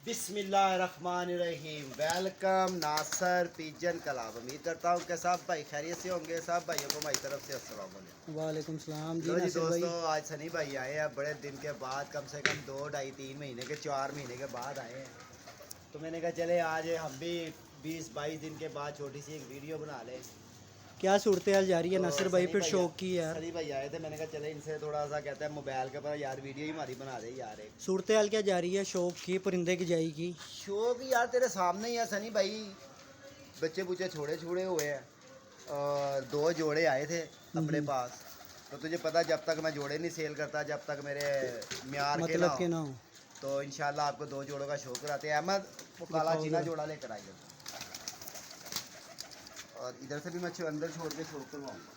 बिस्मिल्लाहिर्रहमानिर्रहीम। वेलकम नासर pigeon club. उम्मीद करता हूँ कि सब भाई खैरियत से होंगे। सब भाइयों को हमारी तरफ से अस्सलाम वालेकुम। वालेकुम सलाम जी। लो जी नासिर दोस्तों, भाई आज सनी भाई आए हैं बड़े दिन के बाद, कम से कम 2 ढाई 3 महीने के 4 महीने के बाद आए हैं। तो मैंने कहा चले आज हम भी 20-22 दिन के बाद छोटी सी एक वीडियो बना लें। क्या सूरत हाल जा रही है तो नासिर भाई? सनी फिर भाई शौक की यार सनी भाई आए थे, मैंने कहा चले इनसे थोड़ा सा कहते हैं मोबाइल के ऊपर यार वीडियो ही हमारी बना दे यार एक। सूरत हाल क्या जा रही है? शौक की परिंदे की जाई की शौक यार तेरे सामने ही है सनी भाई। बच्चे बुच्चे छोड़े छूड़े हुए हैं और 2 जोड़े आए थे अपने पास। तो तुझे पता, जब तक मैं जोड़े नहीं सेल करता, जब तक मेरे म्यार के ना मतलब हो, के ना हो। तो इंशाल्लाह आपको 2 जोड़ों का शौक कराते हैं। अहमद वो काला दिखाओ चीना जरा। जोड़ा लेकर आइए। और इधर से भी मैं अंदर छोड़ के शौक करवाऊँगा।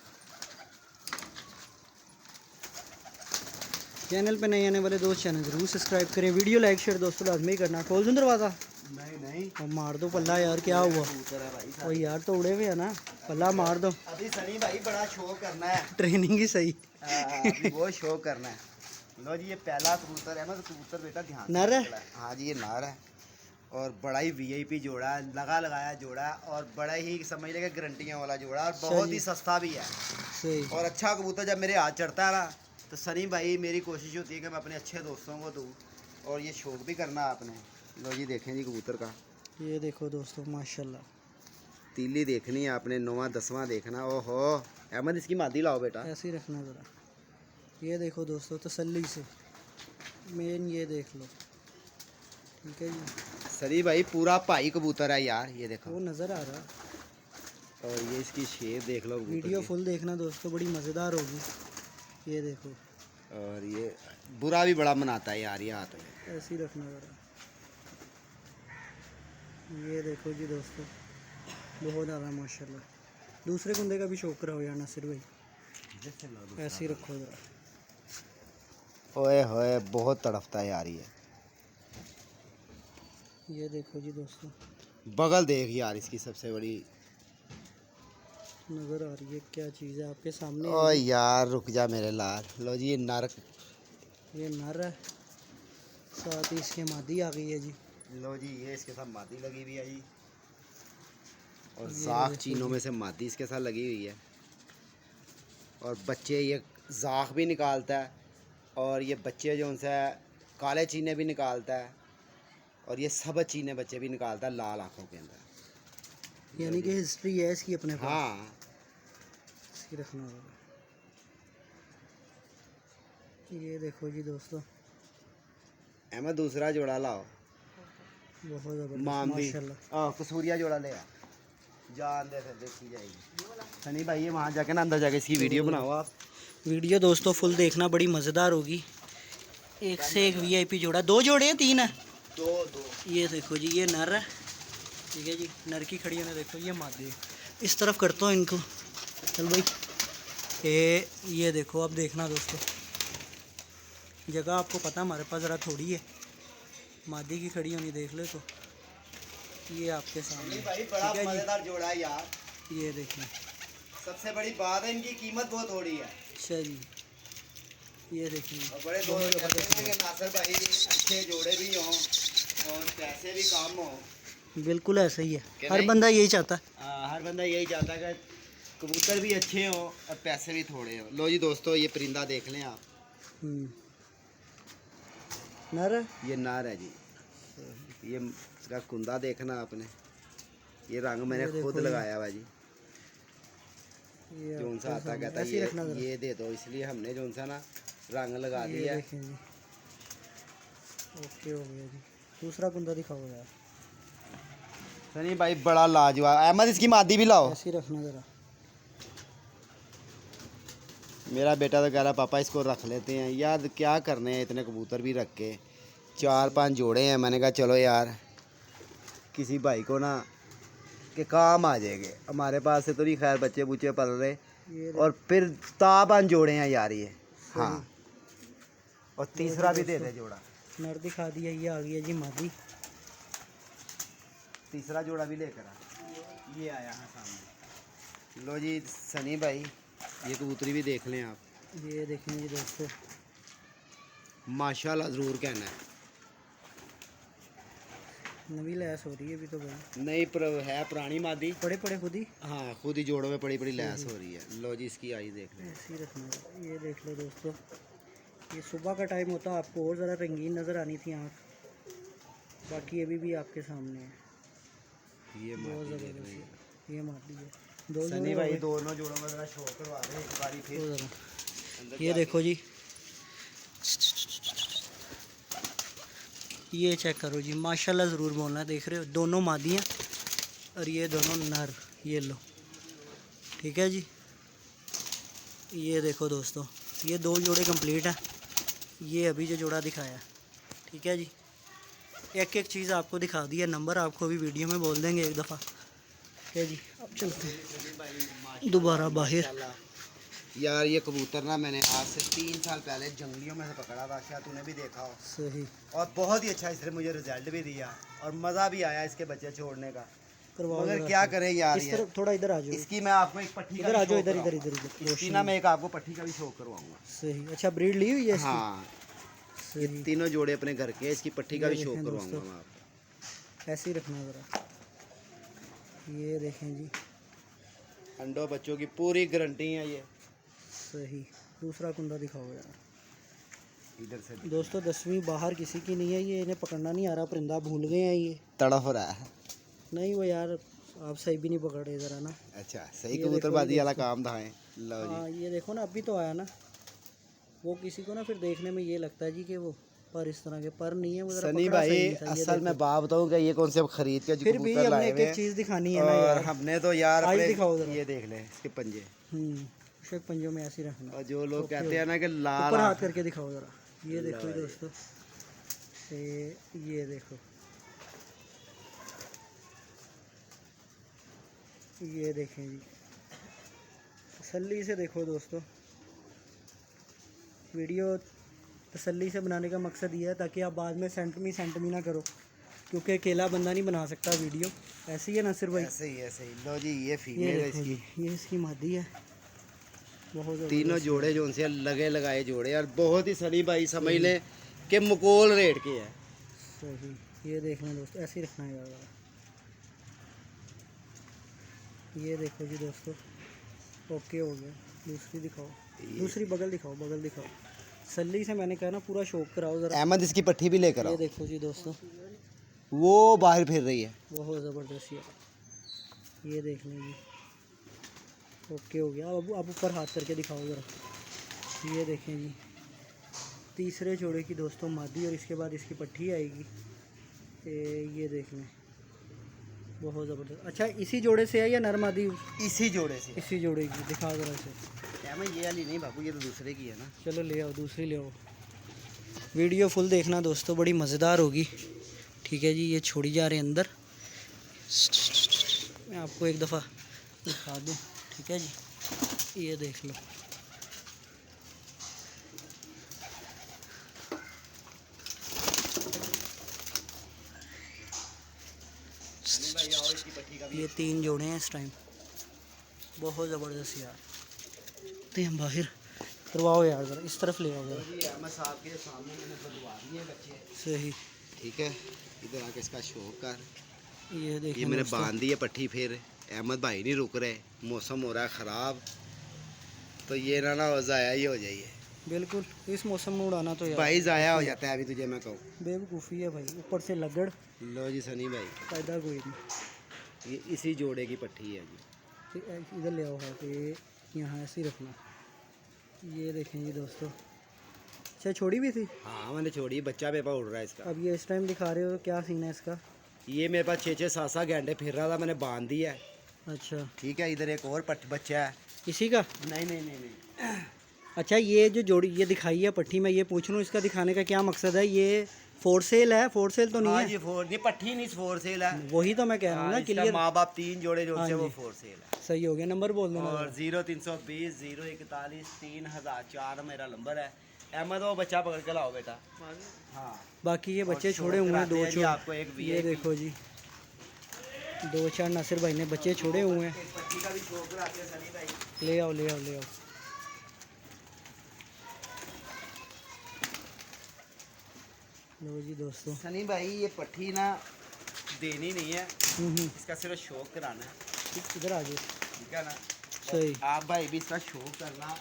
चैनल पे नए आने वाले दोस्त चैनल जरूर सब्सक्राइब करें, वीडियो लाइक शेयर दोस्तों लाजमी करना। खोल दूँ दरवाज़ा नहीं और मार दो पल्ला यार। क्या हुआ? कबूतर है भाई। और यार तो उड़े हुए है ना, पल्ला मार दो। अभी सनी भाई बड़ा शौक करना है। ट्रेनिंग ही सही। अभी बहुत शौक करना है। लो जी, ये पहला कबूतर है। मतलब कबूतर बेटा ध्यान से नर है? निकला है। हाँ जी, ये नार है और बड़ा ही वीआईपी जोड़ा है, लगा लगाया जोड़ा है और बड़ा ही समझ लेगा गारंटियाँ वाला जोड़ा और बहुत ही सस्ता भी है। सही। और अच्छा कबूतर जब मेरे हाथ चढ़ता है ना, तो सनी भाई मेरी कोशिश होती है कि मैं अपने अच्छे दोस्तों को दूँ और ये शौक भी करना है आपने। लो जी, देखें जी कबूतर का ये देखो दोस्तों माशाल्लाह। तीली देखनी है आपने, 9वां 10वां देखना। ओहो अहमद, इसकी मादी लाओ बेटा। ऐसे ही रखना ज़रा। ये देखो दोस्तों तसल्ली से, मेन ये देख लो। ठीक है जी। सनी भाई पूरा भाई कबूतर है यार, ये देखो। वो नज़र आ रहा। और ये इसकी शेप देख लो कबूतर वीडियो की। फुल देखना दोस्तों, बड़ी मज़ेदार होगी। ये देखो और ये बुरा भी बड़ा मनाता है यार, ये हाथ में। ऐसे ही रखना ज़रा। ये देखो जी दोस्तों, बहुत ज़्यादा माशाल्लाह। दूसरे कुंदे का भी शौक कराओ यार नासिर भाई। ऐसे ही रखो ज़रा। ओए होए बहुत तड़फता है यार ये। ये देखो जी दोस्तों, बगल देख यार इसकी सबसे बड़ी। नज़र आ रही है क्या चीज़ है आपके सामने? ओ यार रुक जा मेरे लाल। लो जी, ये नर। ये नर है, साथ ही इसके मादी आ गई है जी। लो जी, ये इसके साथ मादी लगी हुई है जी। और ये जाख देखो चीनों जी। में से मादी इसके साथ लगी हुई है। और बच्चे ये जाख भी निकालता है और ये बच्चे जो उनसे काले चीने भी निकालता है और ये सब चीने बच्चे भी निकालता है लाल आँखों के अंदर। यानी कि हिस्ट्री है इसकी अपने पास। हाँ। इसकी रखना होगा। ये देखो जी दोस्तों, अहमद दूसरा जोड़ा लाओ। बहुत ज़बरदस्त मामदी माशाल्लाह। कसूरिया जोड़ा ले आ। जान दे फिर देखी जाएगी। सनी भाई ये वहाँ जाके ना अंदर जाके इसकी वीडियो बनाओ आप। वीडियो दोस्तों फुल देखना, बड़ी मज़ेदार होगी। एक से एक वीआईपी जोड़ा। 2 जोड़े हैं 3 है? 2 ये देखो जी, ये नर है। ठीक है जी, नर की खड़ी होने देखो, ये मादी। इस तरफ करता हूँ इनको। चल भाई। ये देखो, अब देखना दोस्तों, जगह आपको पता हमारे पास ज़रा थोड़ी है। मादी की खड़ी होनी देख ले तो ये आपके सामने। भाई बड़ा ठीक है मजेदार जोड़ा है यार। जी, ये देखना। सबसे बड़ी बात है इनकी कीमत बहुत थोड़ी है। अच्छा जी, ये देखिए और बड़े दोस्त कहते हैं कि नासिर भाई अच्छे जोड़े भी हों और पैसे भी कम हो। बिल्कुल ऐसा ही है, हर नहीं? बंदा यही चाहता है। हर बंदा यही चाहता है कि कबूतर भी अच्छे हों और पैसे भी थोड़े हों। लो जी दोस्तों, ये परिंदा देख लें आप। नर है? ये नार है जी। ये इसका कुंदा देखना आपने। ये रंग मैंने ये खुद देखो लगाया हुआ जी। ये जोन सा आता कहता ऐसे ही रखना है ज़रा। ये दे दो, इसलिए हमने जोन सा ना रंग लगा ये दिया है। देखें जी, ओके हो गया जी। दूसरा कुंदा दिखाओ यार। सनी भाई बड़ा लाजवाब। अहमद इसकी मादी भी लाओ। ऐसे ही रखना ज़रा। मेरा बेटा तो कह रहा पापा इसको रख लेते हैं यार, क्या करने हैं इतने कबूतर भी रख के। 4-5 जोड़े हैं, मैंने कहा चलो यार किसी भाई को ना के काम आ जाएंगे। हमारे पास से तो नहीं खैर बच्चे बुच्चे पल रहे और फिर ताबन जोड़े हैं यार ये। हाँ, और तीसरा भी दे दे जोड़ा। नर दिखा दिया, ये आ गया जी मादी। तीसरा जोड़ा भी लेकर आ। ये आया है सामने। लो जी सनी भाई, ये कबूतरी भी देख लें आप। ये देखें जी दोस्तों, माशाल्लाह ज़रूर कहना है। नवी लैस हो रही है अभी तो भाई, नहीं पर है पुरानी मादी। पड़े पड़े खुद ही हाँ खुद ही जोड़ों में बड़ी बड़ी लैस हो रही है। लो जी इसकी आई देख लें। ऐसे ही रखना है। ये देख लो दोस्तों, ये सुबह का टाइम होता आपको और ज़्यादा रंगीन नज़र आनी थी आँख, बाकी अभी भी आपके सामने है। ये बहुत मादी देख ज़बरदस्त रही है। है, ये मादी है। दो सनी जोड़े हो भाई गए। दोनों जोड़ों में ज़रा शो करवा दें एक बारी फिर। वो ज़रा अंदर ये जाके। देखो जी, ये चेक करो जी, माशाल्लाह ज़रूर बोलना। देख रहे हो दोनों मादियाँ और ये दोनों नर, ये लो ठीक है जी। ये देखो दोस्तों, ये दो जोड़े कंप्लीट हैं। ये अभी जो जोड़ा दिखाया है, ठीक है जी। एक एक चीज़ आपको दिखा दी है, नंबर आपको भी वीडियो में बोल देंगे एक दफ़ा, ठीक है जी। अब चलते हैं दोबारा बाहर। यार ये कबूतर ना मैंने आज से 3 साल पहले जंगलियों में से पकड़ा था, शायद तूने भी देखा हो। सही और बहुत ही अच्छा इसने मुझे रिजल्ट भी दिया और मज़ा भी आया इसके बच्चे छोड़ने का। करवाओ मगर जरा क्या से। करें यार, इस ये तरफ थोड़ा इधर आ जाओ, इसकी मैं आपको एक पट्टी का इधर आ भी जाओ, शो इधर इधर कराऊंगा। इधर इसकी रोशनी ना मैं एक आपको पट्टी का भी शो करवाऊंगा। सही। अच्छा ब्रीड ली हुई है इसकी? हाँ ये सही। तीनों जोड़े अपने घर के, इसकी पट्टी का ये भी शो देखें करवाऊंगा दोस्तों। मैं आपको। ऐसे ही रखना ज़रा। ये देखें जी, अंडों बच्चों की पूरी गारंटी है ये। सही। दूसरा कुंदा दिखाओ यार इधर से दोस्तों। 10वीं बाहर किसी की नहीं है, ये इन्हें पकड़ना नहीं आ रहा, परिंदा भूल गए हैं ये। तड़फ रहा है। नहीं वो यार आप सही भी नहीं पकड़ रहे ज़रा ना। अच्छा सही ये कबूतरबाजी देखो वाला दोस्तों। काम था है। लो जी हाँ ये देखो ना, अभी तो आया ना। वो किसी को ना फिर देखने में ये लगता है जी कि वो पर इस तरह के पर नहीं है, वो ज़रा सनी पकड़ा भाई सही नहीं था। ये असल में देखो। बात बताऊँ क्या, ये कौन से अब खरीद के जो फिर भी कबूतर हमने लाए एक हुए एक चीज़ दिखानी है हैं, ना और यार। हमने तो यार आज अपने दिखाओ ज़रा। ये देख ले इसके पंजे। शेक पंजों में ऐसे ही रखना। और जो लोग ओके, कहते हैं ना कि लाल ऊपर हाथ आँख- करके दिखाओ ज़रा। ये देखो लो दोस्तों, ये देखो, ये देखें जी, तसल्ली से देखो दोस्तों। वीडियो तसल्ली से बनाने का मकसद ये है ताकि आप बाद में सेंट मी ना करो, क्योंकि अकेला बंदा नहीं बना सकता वीडियो। ऐसे ही है नासिर भाई? ऐसे ही ऐसे ही। लो जी ये ये फीमेल है देखो इसकी। जी, ये इसकी मादी है। बहुत तीनों ज़बरदस्त। जोड़े जो उनसे लगे लगाए जोड़े, और बहुत ही सनी भाई समझ लें कि मुकोल रेट के है। सही। ये देख लें दोस्तों, ऐसे ही रखना है यार। ये देखो जी दोस्तों, ओके हो गया। दूसरी दिखाओ, दूसरी बगल दिखाओ, बगल दिखाओ। सल्ली से मैंने कहा ना, पूरा शौक कराओ ज़रा। अहमद इसकी पट्टी भी लेकर ये आओ। देखो जी दोस्तों, वो बाहर फिर रही है। बहुत ज़बरदस्त यार। ये देख लें जी, ओके हो गया। अब ऊपर हाथ करके दिखाओ ज़रा। ये देखें जी, तीसरे जोड़े की दोस्तों मादी, और इसके बाद इसकी पट्टी आएगी। ये देख लें, बहुत ज़बरदस्त। अच्छा इसी जोड़े से है या नर मादी? इसी जोड़े से। इसी जोड़े की दिखाओ ज़रा से। अहमद ये वाली नहीं बाबू, ये तो दूसरे की है ना। चलो ले आओ, दूसरी ले आओ। वीडियो फुल देखना दोस्तों, बड़ी मज़ेदार होगी, ठीक है जी। ये छोड़ी जा रहे हैं अंदर, मैं आपको एक दफ़ा दिखा दूँ, ठीक है जी। ये देख लो, ये 3 जोड़े हैं इस टाइम। बहुत ज़बरदस्त यार। ते हम बाहर करवाओ यार ज़रा, इस तरफ ले आओ ज़रा। जी अहमद साहब के सामने मैंने बदलवा दिए बच्चे। सही। ठीक है, इधर आके इसका शो कर। ये देखिए ये मैंने बांध दी है पट्टी। फिर अहमद भाई नहीं रुक रहे, मौसम हो रहा है ख़राब, तो ये ना हो ज़ाया ही हो जाइए। बिल्कुल, इस मौसम में उड़ाना तो यार भाई ज़ाया हो जाता है अभी तुझे मैं कहूँ। बेवकूफ़ी है भाई, ऊपर से लगड़, लो जी सनी भाई, फायदा कोई नहीं। ये इसी जोड़े की पट्टी है जी। इधर ले आओ हाथ, ये यहाँ ऐसे ही रखना। ये देखें जी दोस्तों, अच्छा छोड़ी भी थी? हाँ मैंने छोड़ी, बच्चा पेपा उड़ रहा है इसका। अब ये इस टाइम दिखा रहे हो, क्या सीन है इसका? ये मेरे पास 6-7 घंटे फिर रहा था, मैंने बांध दिया है। अच्छा, ठीक है, इधर एक और बच्चा है। इसी का? नहीं नहीं नहीं नहीं, अच्छा ये जो जोड़ी ये दिखाई है पट्टी, मैं ये पूछ रहा हूँ इसका दिखाने का क्या मकसद है? ये फोर सेल है? फोर सेल तो नहीं हाँ है? ये ये पट्टी नहीं, फोर सेल है। वही तो मैं कह रहा हूँ ना, क्लियर। माँ बाप 3 जोड़े जो हाँ से वो जी। फोर सेल है। सही हो गया, नंबर बोल देना। और 0320 041 3004 मेरा नंबर है। अहमद वो बच्चा पकड़ के लाओ बेटा। हाँ बाकी ये बच्चे और छोड़े हुए हैं, कराते 2 हैं जी छोड़। आपको एक ये देखो जी, 2-4 नासिर भाई ने बच्चे छोड़े हुए हैं। पट्टी का भी शो कराते हैं सनी भाई। ले आओ ले आओ ले आओ। लो जी दोस्तों, सनी भाई ये पट्टी ना देनी नहीं है, हम्म, इसका सिर्फ शौक कराना है, इधर आ जाओ। ठीक है ना। सही। आप भाई भी इसका शौक करना।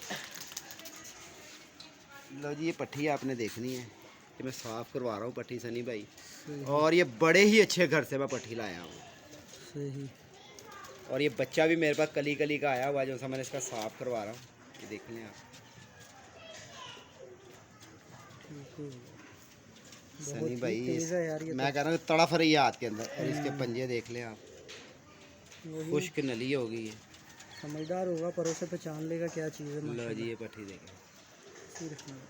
लो जी, ये पट्टी आपने देखनी है, ये मैं साफ़ करवा रहा हूँ पट्टी सनी भाई। सही और ये बड़े ही अच्छे घर से मैं पट्टी लाया हूँ। सही। और ये बच्चा भी मेरे पास कली कली का आया हुआ है, जो सा मैंने इसका साफ़ करवा रहा हूँ। ये देख लें आप, ठीक है। सनी बहुत ही भाई तेज है यार ये मैं कह रहा हूँ तड़फ रही है हाथ के अंदर। और इसके पंजे देख लें आप, वही खुश्क नली होगी ये। समझदार होगा, परों से पहचान लेगा क्या चीज़ है। लो माशाल्लाह। जी, ये पट्टी देखें। सिर्फ नहीं।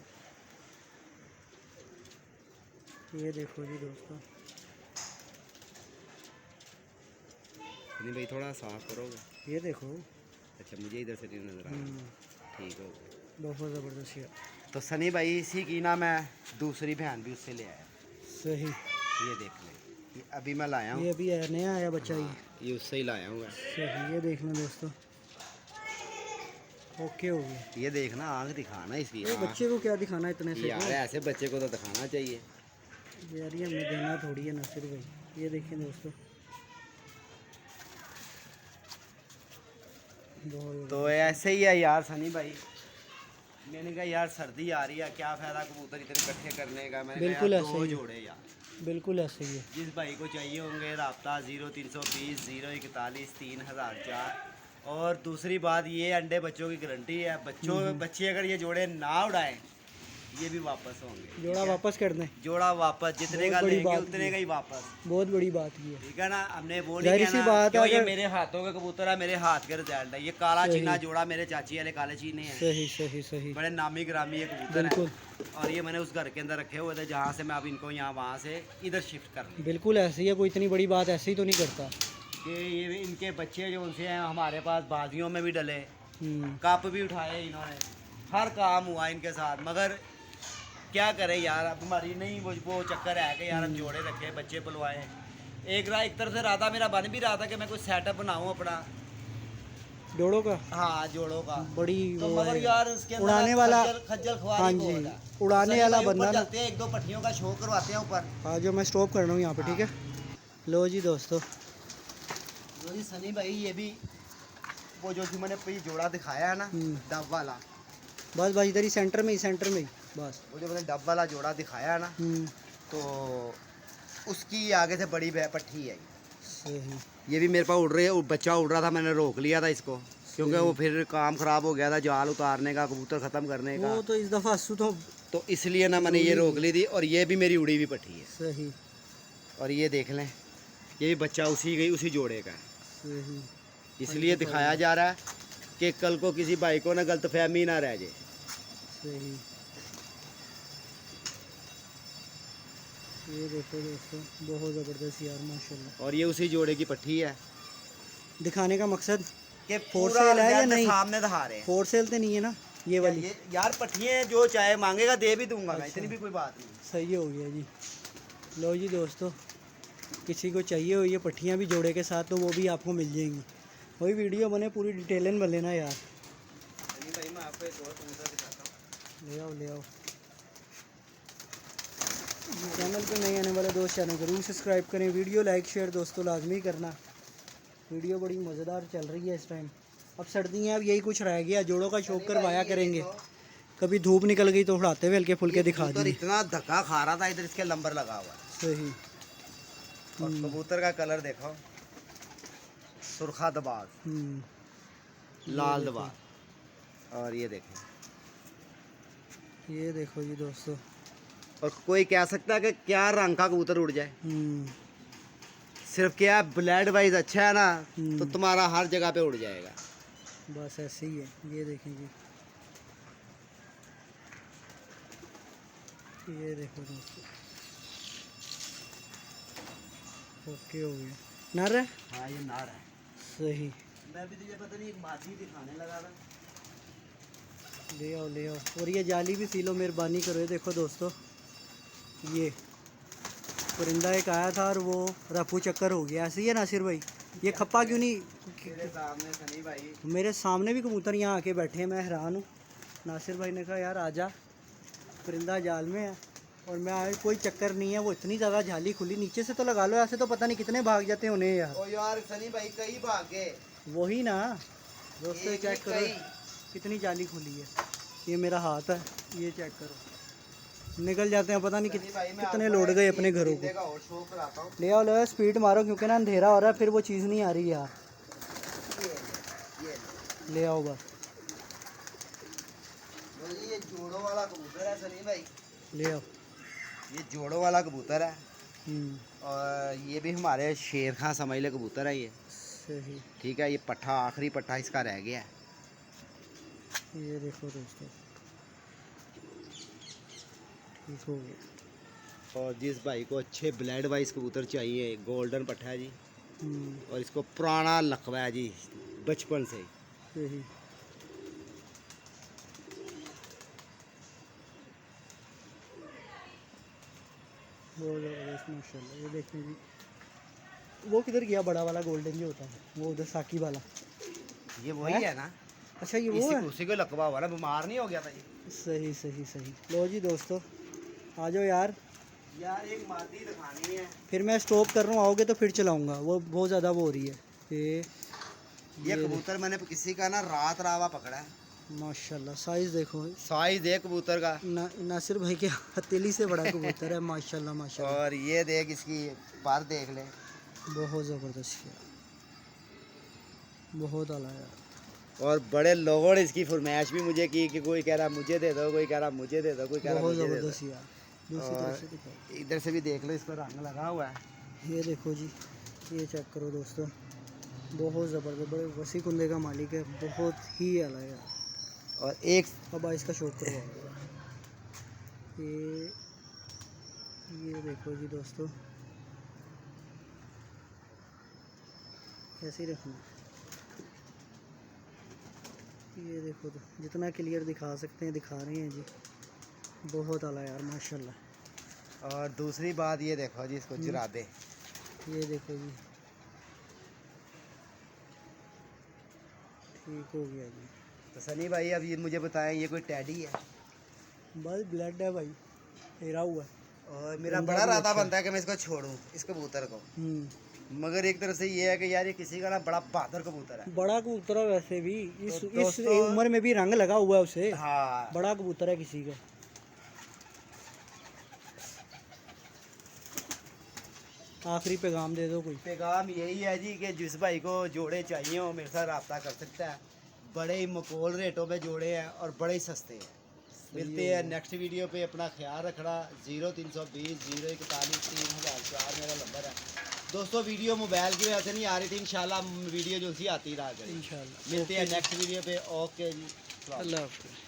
ये देखो जी दोस्तों, सनी भाई थोड़ा साफ़ करोगे? ये देखो। अच्छा, मुझे इधर से नहीं नज़र आ रहा। हम्म, ठीक हो गया। बहुत ज़बरदस्त यार। तो सनी भाई इसी की ना मैं दूसरी बहन भी उससे ले आया। सही। ये देख लें, ये अभी मैं लाया हूँ। ये अभी है, नया आया बच्चा ये। ये उससे ही लाया हूँ मैं। सही। ये देख लो दोस्तों, ओके हो गया। ये देखना, आँख दिखाना इसकी। ये बच्चे को क्या दिखाना इतने से यार ऐसे बच्चे को तो दिखाना चाहिए। यार, ये हमें देना थोड़ी है नसीर भाई। ये देखें दोस्तों, बहुत तो ऐसे ही है यार सनी भाई। मैंने कहा यार सर्दी आ रही है, क्या फ़ायदा कबूतर इतने इकट्ठे करने का। मैंने बिल्कुल कहा ऐसे यार दो ही। जोड़े यार। बिल्कुल ऐसे ही है। जिस भाई को चाहिए होंगे रब्ता 0320 041 3004। और दूसरी बात, ये अंडे बच्चों की गारंटी है। बच्चे अगर ये जोड़े ना उड़ाएं, ये भी वापस होंगे। जोड़ा वापस कर दें। जोड़ा वापस, जितने बहुत का बड़ी लेंगे बात उतने ये। का ही वापस। बहुत बड़ी बात की है। ठीक है ना। हमने वो नहीं जाहिर सी कहना बात है, क्यों ये अगर- मेरे हाथों का कबूतर है, मेरे हाथ के रिजल्ट है। ये काला सही। चीना जोड़ा मेरे चाची वाले काले चीने हैं, सही सही सही। बड़े नामी ग्रामी ये कबूतर बिल्कुल है। और ये मैंने उस घर के अंदर रखे हुए थे, जहाँ से मैं अब इनको यहाँ वहाँ से इधर शिफ्ट कर लूँ। बिल्कुल ऐसे ही है, कोई इतनी बड़ी बात ऐसे ही तो नहीं करता। कि ये इनके बच्चे जो उनसे हैं हमारे पास बाजियों में भी डले, हम्म, कप भी उठाए इन्होंने, हर काम हुआ इनके साथ। मगर क्या करें यार, अब हमारी नहीं वो चक्कर है कि यार हम जोड़े रखे, बच्चे पलवाए। एक तरफ से रहा था, मेरा बन भी रहा था कि मैं कोई सेटअप बनाऊं अपना। जोड़ों का हाँ, जोड़ों का। बड़ी तो वो मगर है। यार उसके अंदर उड़ाने वाला। खज्जल ख्वारी हाँ बहुत जी, है। उड़ाने सनी वाला भाई ऊपर बंदा ना। चलते हैं, एक दो पट्टियों का शो करवाते हैं ऊपर। हाँ, जो मैं स्टॉप कर रहा हूँ यहाँ पे, ठीक है। लो जी दोस्तों, तो जी सनी भाई, ये भी वो जो मैंने ये जोड़ा दिखाया है ना, डब वाला, बस बस इधर ही सेंटर में ही, सेंटर में ही बस। वो जो मैंने डब वाला जोड़ा दिखाया है ना, तो उसकी आगे से बड़ी पट्टी है। सही। ये भी मेरे पास उड़ रही है, बच्चा उड़ रहा था, मैंने रोक लिया था इसको, क्योंकि वो फिर काम ख़राब हो गया था, जाल उतारने का, कबूतर ख़त्म करने का। वो तो इस दफ़ा अस्सू तो इसलिए ना मैंने ये रोक ली थी। और ये भी मेरी उड़ी हुई पट्टी है। सही और ये देख लें, ये भी बच्चा उसी जोड़े का है। सही। इसलिए दिखाया जा रहा है कि कल को किसी भाई को ना गलतफहमी ना रह जाए। सही। ये देखो दोस्तों, बहुत ज़बरदस्त यार, माशाल्लाह। और ये उसी जोड़े की पट्टी है। दिखाने का मकसद कि For पूरा sale है या result नहीं? सामने दिखा रहे हैं। फोर सेल तो नहीं है ना ये वाली? ये यार पट्टियाँ जो चाहे मांगेगा दे भी दूंगा मैं, अच्छा। इतनी भी कोई बात नहीं। सही हो गया जी। लो जी दोस्तों, किसी को चाहिए हो ये पट्टियाँ भी जोड़े के साथ, तो वो भी आपको मिल जाएंगी। वही वीडियो बने, पूरी डिटेलन बन लेना यार। भाई मैं आपको एक और कबूतर दिखाता हूँ। ले आओ ले आओ। चैनल पे नए आने वाले दोस्त चैनल ज़रूर सब्सक्राइब करें, वीडियो लाइक शेयर दोस्तों लाजमी करना। वीडियो बड़ी मज़ेदार चल रही है इस टाइम। अब सर्दियाँ, अब यही कुछ रह गया, जोड़ों का शौक करवाया करेंगे। कभी धूप निकल गई तो उड़ाते हुए हल्के फुल्के दिखा कबूतर दिए। इतना धक्का खा रहा था, इधर इसके नंबर लगा हुआ है। सही। और कबूतर का कलर देखो, सुरखा दबाग, लाल दबाग। और ये देखें, ये देखो जी दोस्तों। और कोई कह सकता है कि क्या रंग का कबूतर उड़ जाए। सिर्फ क्या ब्लड वाइज अच्छा है ना, तो तुम्हारा हर जगह पे उड़ जाएगा। बस ऐसे ही है। ये देखें जी, ये देखो दोस्तों, ओके हो गया। नर है? हाँ, ये नार है। सही। मैं भी तुझे पता नहीं एक बात ही दिखाने लगा था। ले आओ ले आओ। और ये जाली भी सी लो, मेहरबानी करो। ये देखो दोस्तों, ये परिंदा एक आया था और वो रफू चक्कर हो गया। ऐसे ही है नासिर भाई, ये खप्पा क्यों नहीं? तेरे सामने सनी भाई, मेरे सामने भी कबूतर यहाँ आके बैठे हैं, मैं हैरान हूँ। नासिर भाई ने कहा यार आजा, परिंदा जाल में है, और मैं आज कोई चक्कर नहीं है, वो इतनी ज़्यादा जाली खुली, नीचे से तो लगा लो, ऐसे तो पता नहीं कितने भाग जाते हैं उन्हें यार। ओ यार सनी भाई कई भाग गए। वही ना दोस्तों, एक चेक नहीं, करो कई। कितनी जाली खुली है। ये मेरा हाथ है, ये चेक करो, निकल जाते हैं पता नहीं सनी भाई, मैं कितने आपको लौट एक गए चीज़ अपने घरों परिंदे को। का और शो कराता हूँ। ले आओ ले आओ, स्पीड मारो क्योंकि ना अंधेरा हो रहा है, फिर वो चीज़ नहीं आ रही यार। ये ले आओ बस, ये जोड़ों वाला कबूतर है सनी भाई, ले आओ। ये जोड़ों वाला कबूतर है। हम्म, और ये भी हमारे शेर खां समझ ले कबूतर है ये। सही। ठीक है, ये पट्ठा आखिरी पट्ठा इसका रह गया है। ये देखो दोस्तों, ठीक हो गया। और जिस भाई को अच्छे ब्लड वाइज कबूतर चाहिए, गोल्डन पट्ठा है जी, और इसको पुराना लकवा है जी बचपन से। सही। बहुत ज़बरदस्त माशाल्लाह। ये देखने जी, वो किधर गया बड़ा वाला गोल्डन जो होता है, वो उधर साकी वाला। ये वही है ना, अच्छा ये वो है। उसी को लकवा हुआ ना, बीमार नहीं हो गया था ये। सही सही सही। लो जी दोस्तों, आ जाओ यार। यार एक मादी दिखानी है। फिर मैं स्टॉप कर रहा हूँ, आओगे तो फिर चलाऊँगा, वो बहुत ज़्यादा वो हो रही है। ये कबूतर मैंने किसी का ना रात रावा पकड़ा है। माशाल्लाह, साइज़ देखो। साइज देख कबूतर का। नासिर भाई के हथेली से बड़ा कबूतर है माशाल्लाह माशाल्लाह। और ये देख इसकी पर देख ले। बहुत ज़बरदस्त यार, बहुत आला यार। और बड़े लोगों ने इसकी फरमाइश भी मुझे की कि कोई कह रहा मुझे दे दो, कोई कह रहा मुझे दे दो, कोई कह रहा बहुत मुझे दे दो। ज़बरदस्त यार। दूसरी और तरफ से दिखाओ। इधर से भी देख लो, इस पर रंग लगा हुआ है। ये देखो जी, ये चेक करो दोस्तों, बहुत ज़बरदस्त, बड़े वसी कुंदे का मालिक है, बहुत ही आला यार। और एक अब इसका शौक करवाओ। ये देखो जी दोस्तों, ऐसे ही रखना। ये देखो तो जितना क्लियर दिखा सकते हैं दिखा रहे हैं जी, बहुत आला यार माशाल्लाह। और दूसरी बात ये देखो जी, इसको जुराबे। ये देखो जी, ठीक हो गया जी। तो सनी भाई अब ये मुझे बताएं, ये कोई टैडी है? बस ब्लड है भाई, हेरा हुआ है। और मेरा बंदा बड़ा भी इरादा अच्छा बनता है कि मैं इसको छोड़ूं, इस कबूतर को। हम्म, मगर एक तरफ से ये है कि यार ये किसी का ना बड़ा बहादुर कबूतर है। बड़ा कबूतर है वैसे भी, इस तो इस दोस्तों- उम्र में भी रंग लगा हुआ है उसे। हाँ। बड़ा कबूतर है किसी का। आखिरी पैगाम दे दो कोई। पैगाम यही है जी कि जिस भाई को जोड़े चाहिए हो मेरे साथ रब्ता कर सकता है। बड़े ही मकोल रेटों में जोड़े हैं और बड़े ही सस्ते हैं। मिलते हैं नेक्स्ट वीडियो पे। अपना ख्याल रखना। 0320 041 3004 मेरा नंबर है। दोस्तों वीडियो मोबाइल की वजह से नहीं आ रही थी, इंशाल्लाह वीडियो जो सी आती रहा करेगी। इंशाल्लाह मिलते हैं नेक्स्ट वीडियो पे। ओके जी, अल्लाह हाफ़िज़।